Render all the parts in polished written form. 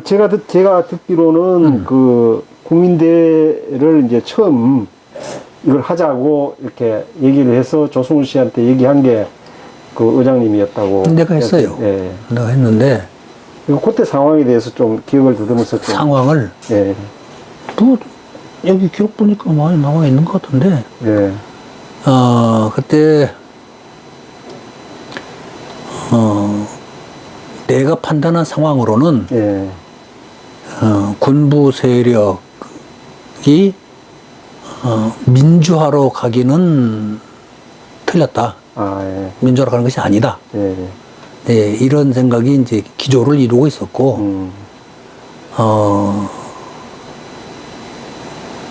제가 듣기로는 그 국민대를 이제 처음 이걸 하자고 이렇게 얘기를 해서 조승우 씨한테 얘기한 게 그 의장님이었다고. 내가 했어요. 예. 내가 했는데. 그때 상황에 대해서 좀 기억을 더듬어서 좀. 상황을. 예. 뭐, 여기 기록 보니까 많이 나와 있는 것 같은데. 예. 그때, 내가 판단한 상황으로는, 예. 군부 세력이, 민주화로 가기는 틀렸다. 아, 예. 민주화로 가는 것이 아니다. 예. 예, 이런 생각이 이제 기조를 이루고 있었고,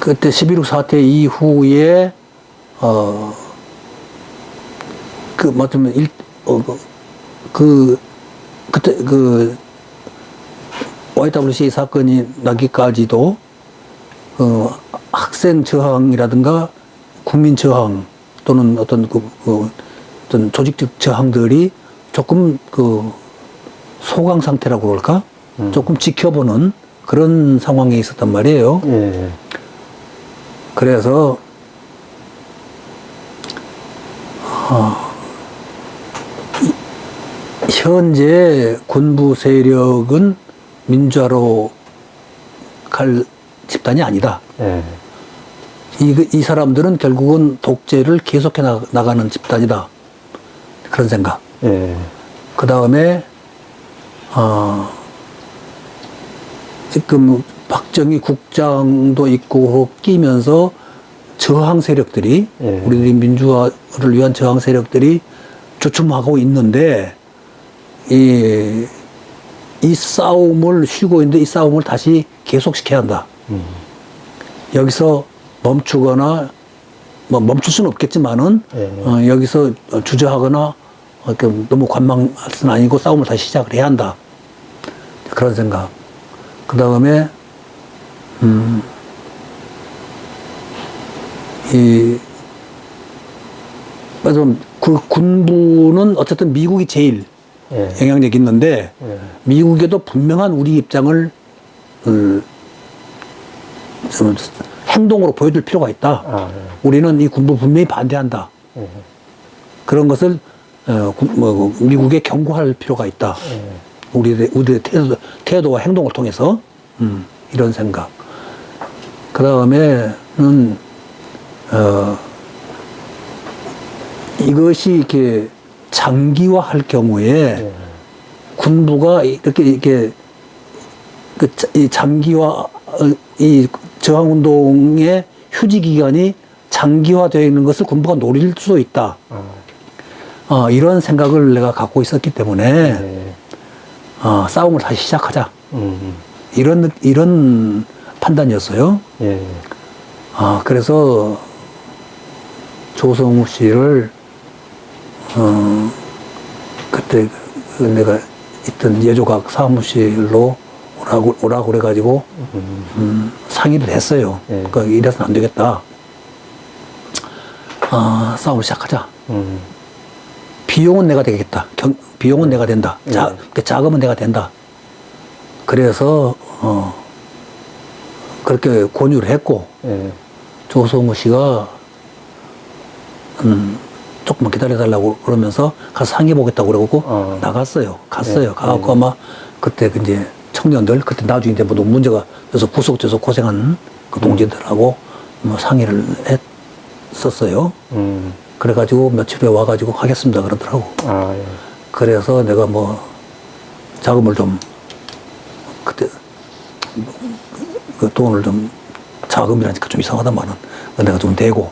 그때 11.6 사태 이후에, 그때 YWCA 사건이 나기까지도, 학생 저항이라든가 국민 저항 또는 어떤 어떤 조직적 저항들이 조금 소강 상태라고 그럴까? 조금 지켜보는 그런 상황에 있었단 말이에요. 예. 그래서, 현재 군부 세력은 민주화로 갈 집단이 아니다. 예. 이 사람들은 결국은 독재를 계속해 나가는 집단이다. 그런 생각. 예. 그 다음에, 지금 박정희 국장도 있고 끼면서 저항 세력들이, 예. 우리들이 민주화를 위한 저항 세력들이 주춤하고 있는데, 이 싸움을 쉬고 있는데 이 싸움을 다시 계속시켜야 한다. 여기서 멈추거나, 뭐 멈출 수는 없겠지만은, 예. 여기서 주저하거나, 너무 관망할 수는 아니고 싸움을 다시 시작을 해야 한다. 그런 생각. 그 다음에, 그 군부는 어쨌든 미국이 제일 예. 영향력이 있는데, 예. 미국에도 분명한 우리 입장을, 행동으로 보여줄 필요가 있다. 아, 예. 우리는 이 군부 분명히 반대한다. 예. 그런 것을 미국에 경고할 필요가 있다. 예. 우리의 태도와 행동을 통해서 이런 생각. 그 다음에는 이것이 이렇게 장기화할 경우에 예. 군부가 이렇게 이 장기화 이 저항운동의 휴지 기간이 장기화되어 있는 것을 군부가 노릴 수도 있다. 이런 생각을 내가 갖고 있었기 때문에, 예. 싸움을 다시 시작하자. 이런 판단이었어요. 예. 그래서 조성우 씨를, 그때 내가 있던 예조각 사무실로 오라고 그래가지고, 상의를 했어요. 예. 그러니까 이래서는 안 되겠다. 싸움을 시작하자. 비용은 내가 되겠다. 비용은 내가 된다. 자금은 내가 된다. 그래서, 그렇게 권유를 했고, 예. 조성우 씨가, 조금만 기다려달라고 그러면서 가서 상의해보겠다고 그러고, 나갔어요. 갔어요. 예. 가갖고 아마 그때 이제 청년들, 그때 나중에 이제 뭐 문제가 돼서 구속돼서 고생한 그 동지들하고 뭐 상의를 했었어요. 그래가지고 며칠 후에 와가지고 하겠습니다 그러더라고. 아, 예. 그래서 내가 뭐 자금을 좀 그때 그 돈을 좀 자금이라니까 좀 이상하다마는 내가 좀 대고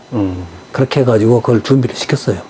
그렇게 해가지고 그걸 준비를 시켰어요.